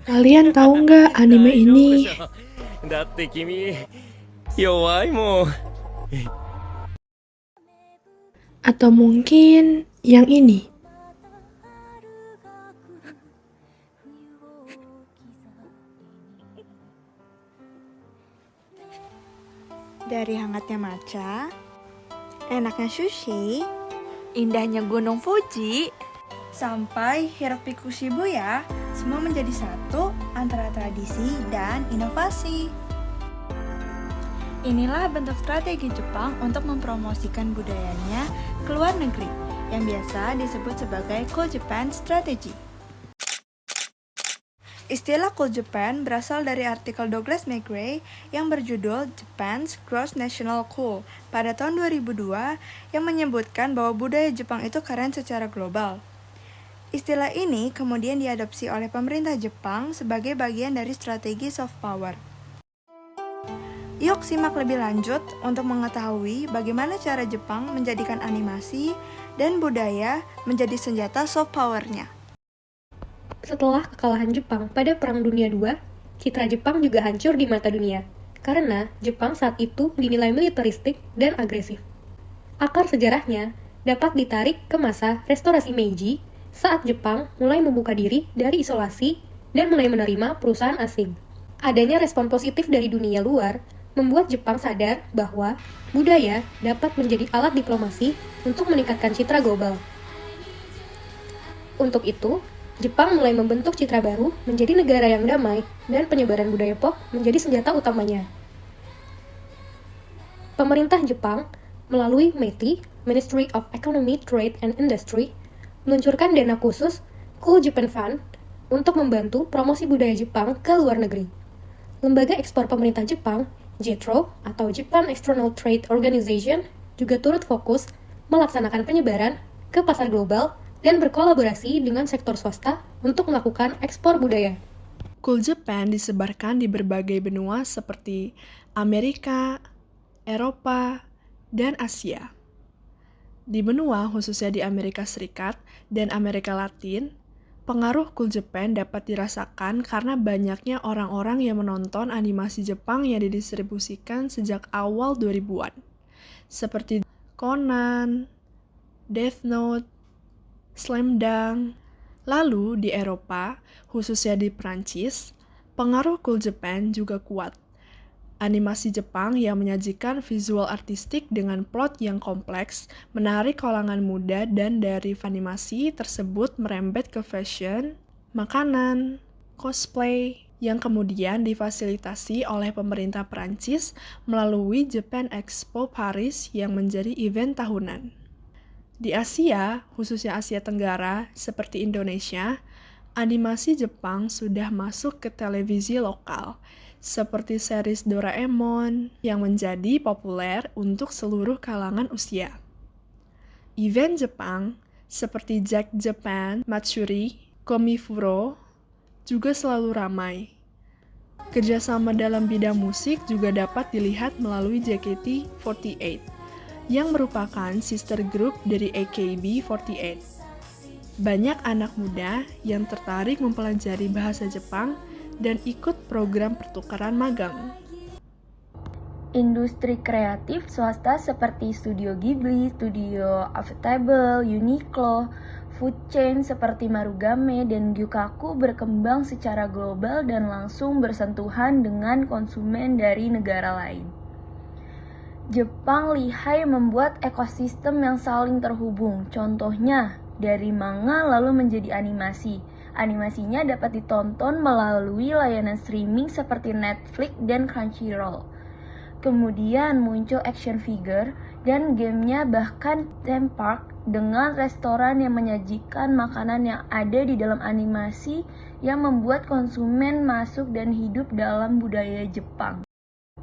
Kalian tahu nggak anime ini? だって君弱いもん。 Atau mungkin yang ini? Dari hangatnya matcha, enaknya sushi, indahnya gunung Fuji, sampai hiruk-pikuk Shibuya, semua menjadi satu antara tradisi dan inovasi. Inilah bentuk strategi Jepang untuk mempromosikan budayanya ke luar negeri, yang biasa disebut sebagai Cool Japan Strategy. Istilah Cool Japan berasal dari artikel Douglas McGray yang berjudul Japan's Gross National Cool pada tahun 2002 yang menyebutkan bahwa budaya Jepang itu keren secara global. Istilah ini kemudian diadopsi oleh pemerintah Jepang sebagai bagian dari strategi soft power. Yuk simak lebih lanjut untuk mengetahui bagaimana cara Jepang menjadikan animasi dan budaya menjadi senjata soft power-nya. Setelah kekalahan Jepang pada Perang Dunia II, citra Jepang juga hancur di mata dunia, karena Jepang saat itu dinilai militeristik dan agresif. Akar sejarahnya dapat ditarik ke masa restorasi Meiji, saat Jepang mulai membuka diri dari isolasi dan mulai menerima perusahaan asing. Adanya respon positif dari dunia luar membuat Jepang sadar bahwa budaya dapat menjadi alat diplomasi untuk meningkatkan citra global. Untuk itu, Jepang mulai membentuk citra baru menjadi negara yang damai dan penyebaran budaya pop menjadi senjata utamanya. Pemerintah Jepang melalui METI, Ministry of Economy, Trade and Industry, meluncurkan dana khusus Cool Japan Fund untuk membantu promosi budaya Jepang ke luar negeri. Lembaga ekspor pemerintah Jepang, JETRO atau Japan External Trade Organization, juga turut fokus melaksanakan penyebaran ke pasar global dan berkolaborasi dengan sektor swasta untuk melakukan ekspor budaya. Cool Japan disebarkan di berbagai benua seperti Amerika, Eropa, dan Asia. Di benua, khususnya di Amerika Serikat dan Amerika Latin, pengaruh Cool Japan dapat dirasakan karena banyaknya orang-orang yang menonton animasi Jepang yang didistribusikan sejak awal 2000-an, seperti Conan, Death Note, Slam Dunk. Lalu di Eropa, khususnya di Prancis, pengaruh Cool Japan juga kuat. Animasi Jepang yang menyajikan visual artistik dengan plot yang kompleks menarik kalangan muda dan dari animasi tersebut merembet ke fashion, makanan, cosplay, yang kemudian difasilitasi oleh pemerintah Prancis melalui Japan Expo Paris yang menjadi event tahunan. Di Asia, khususnya Asia Tenggara, seperti Indonesia, animasi Jepang sudah masuk ke televisi lokal, seperti series Doraemon yang menjadi populer untuk seluruh kalangan usia. Event Jepang, seperti Jack Japan, Matsuri, Komifuro, juga selalu ramai. Kerjasama dalam bidang musik juga dapat dilihat melalui JKT48, yang merupakan sister group dari AKB48. Banyak anak muda yang tertarik mempelajari bahasa Jepang dan ikut program pertukaran magang. Industri kreatif swasta seperti Studio Ghibli, Studio Avatable, Uniqlo, food chain seperti Marugame dan Gyukaku berkembang secara global dan langsung bersentuhan dengan konsumen dari negara lain. Jepang lihai membuat ekosistem yang saling terhubung. Contohnya, dari manga lalu menjadi animasi. Animasinya dapat ditonton melalui layanan streaming seperti Netflix dan Crunchyroll. Kemudian muncul action figure dan gamenya, bahkan theme park dengan restoran yang menyajikan makanan yang ada di dalam animasi yang membuat konsumen masuk dan hidup dalam budaya Jepang.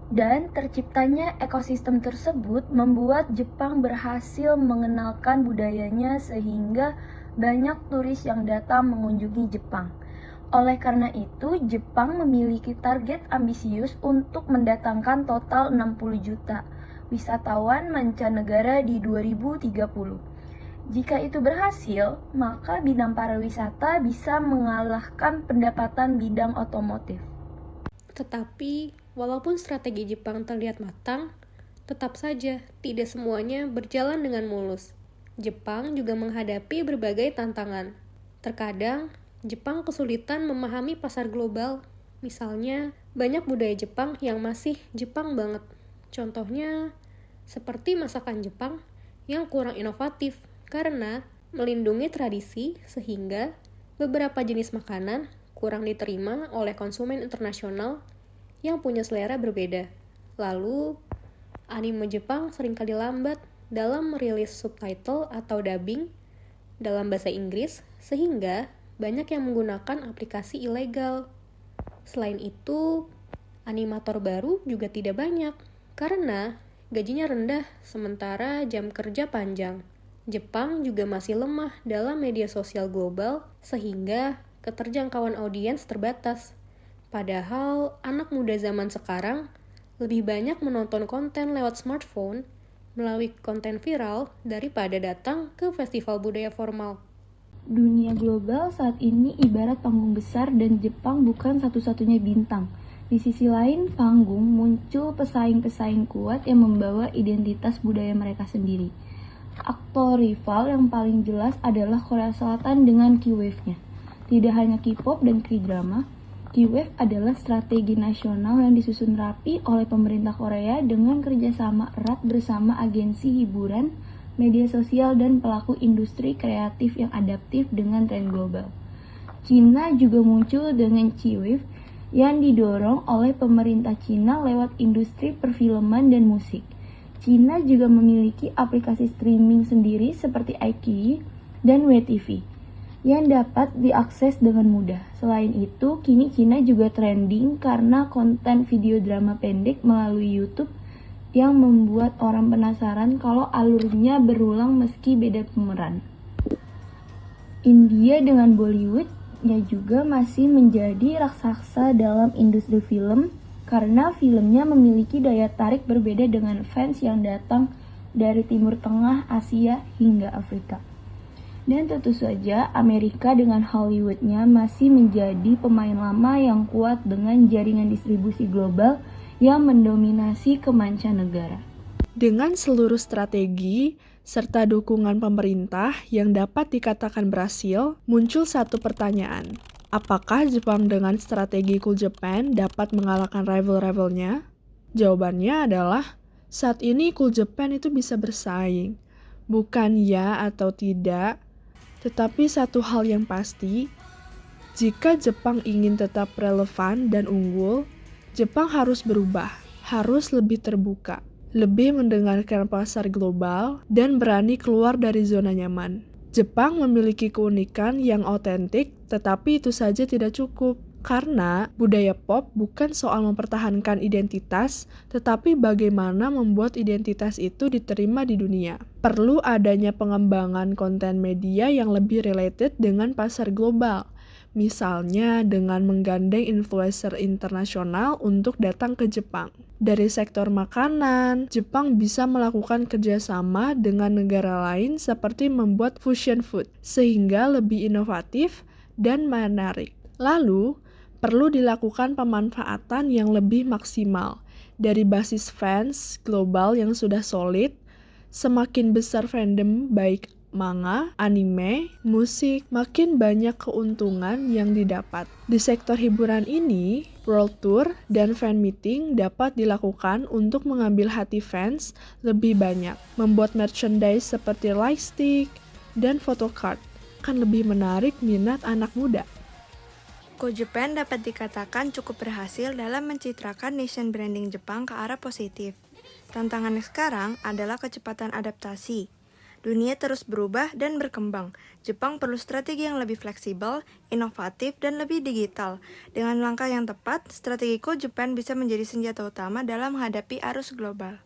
Dan terciptanya ekosistem tersebut membuat Jepang berhasil mengenalkan budayanya sehingga banyak turis yang datang mengunjungi Jepang. Oleh karena itu, Jepang memiliki target ambisius untuk mendatangkan total 60 juta wisatawan mancanegara di 2030. Jika itu berhasil, maka bidang pariwisata bisa mengalahkan pendapatan bidang otomotif. Tetapi, walaupun strategi Jepang terlihat matang, tetap saja tidak semuanya berjalan dengan mulus. Jepang juga menghadapi berbagai tantangan. Terkadang, Jepang kesulitan memahami pasar global. Misalnya, banyak budaya Jepang yang masih Jepang banget. Contohnya, seperti masakan Jepang yang kurang inovatif karena melindungi tradisi sehingga beberapa jenis makanan kurang diterima oleh konsumen internasional yang punya selera berbeda. Lalu, anime Jepang seringkali lambat dalam merilis subtitle atau dubbing dalam bahasa Inggris sehingga banyak yang menggunakan aplikasi ilegal. Selain itu, animator baru juga tidak banyak karena gajinya rendah sementara jam kerja panjang. Jepang juga masih lemah dalam media sosial global sehingga keterjangkauan audiens terbatas. Padahal anak muda zaman sekarang lebih banyak menonton konten lewat smartphone melalui konten viral daripada datang ke festival budaya formal. Dunia global saat ini ibarat panggung besar dan Jepang bukan satu-satunya bintang. Di sisi lain panggung muncul pesaing-pesaing kuat yang membawa identitas budaya mereka sendiri. Aktor rival yang paling jelas adalah Korea Selatan dengan K-Wave-nya. Tidak hanya K-pop dan K-drama, K-Wave adalah strategi nasional yang disusun rapi oleh pemerintah Korea dengan kerjasama erat bersama agensi hiburan, media sosial, dan pelaku industri kreatif yang adaptif dengan tren global. Cina juga muncul dengan K-Wave yang didorong oleh pemerintah Cina lewat industri perfilman dan musik. Cina juga memiliki aplikasi streaming sendiri seperti iQIYI dan WeTV yang dapat diakses dengan mudah. Selain itu, kini Cina juga trending karena konten video drama pendek melalui YouTube yang membuat orang penasaran kalau alurnya berulang meski beda pemeran. India dengan Bollywood-nya juga masih menjadi raksasa dalam industri film karena filmnya memiliki daya tarik berbeda dengan fans yang datang dari Timur Tengah, Asia, hingga Afrika. Dan tentu saja Amerika dengan Hollywood-nya masih menjadi pemain lama yang kuat dengan jaringan distribusi global yang mendominasi ke mancanegara. Dengan seluruh strategi serta dukungan pemerintah yang dapat dikatakan berhasil, muncul satu pertanyaan. Apakah Jepang dengan strategi Cool Japan dapat mengalahkan rival-rivalnya? Jawabannya adalah, saat ini Cool Japan itu bisa bersaing. Bukan ya atau tidak, tetapi satu hal yang pasti, jika Jepang ingin tetap relevan dan unggul, Jepang harus berubah, harus lebih terbuka, lebih mendengarkan pasar global, dan berani keluar dari zona nyaman. Jepang memiliki keunikan yang otentik, tetapi itu saja tidak cukup. Karena budaya pop bukan soal mempertahankan identitas, tetapi bagaimana membuat identitas itu diterima di dunia. Perlu adanya pengembangan konten media yang lebih related dengan pasar global. Misalnya dengan menggandeng influencer internasional untuk datang ke Jepang. Dari sektor makanan, Jepang bisa melakukan kerjasama dengan negara lain seperti membuat fusion food, sehingga lebih inovatif dan menarik. Lalu, perlu dilakukan pemanfaatan yang lebih maksimal. Dari basis fans global yang sudah solid, semakin besar fandom baik manga, anime, musik, makin banyak keuntungan yang didapat. Di sektor hiburan ini, world tour dan fan meeting dapat dilakukan untuk mengambil hati fans lebih banyak. Membuat merchandise seperti lightstick dan photocard akan lebih menarik minat anak muda. Cool Japan dapat dikatakan cukup berhasil dalam mencitrakan nation branding Jepang ke arah positif. Tantangannya sekarang adalah kecepatan adaptasi. Dunia terus berubah dan berkembang. Jepang perlu strategi yang lebih fleksibel, inovatif, dan lebih digital. Dengan langkah yang tepat, strategi Cool Japan bisa menjadi senjata utama dalam menghadapi arus global.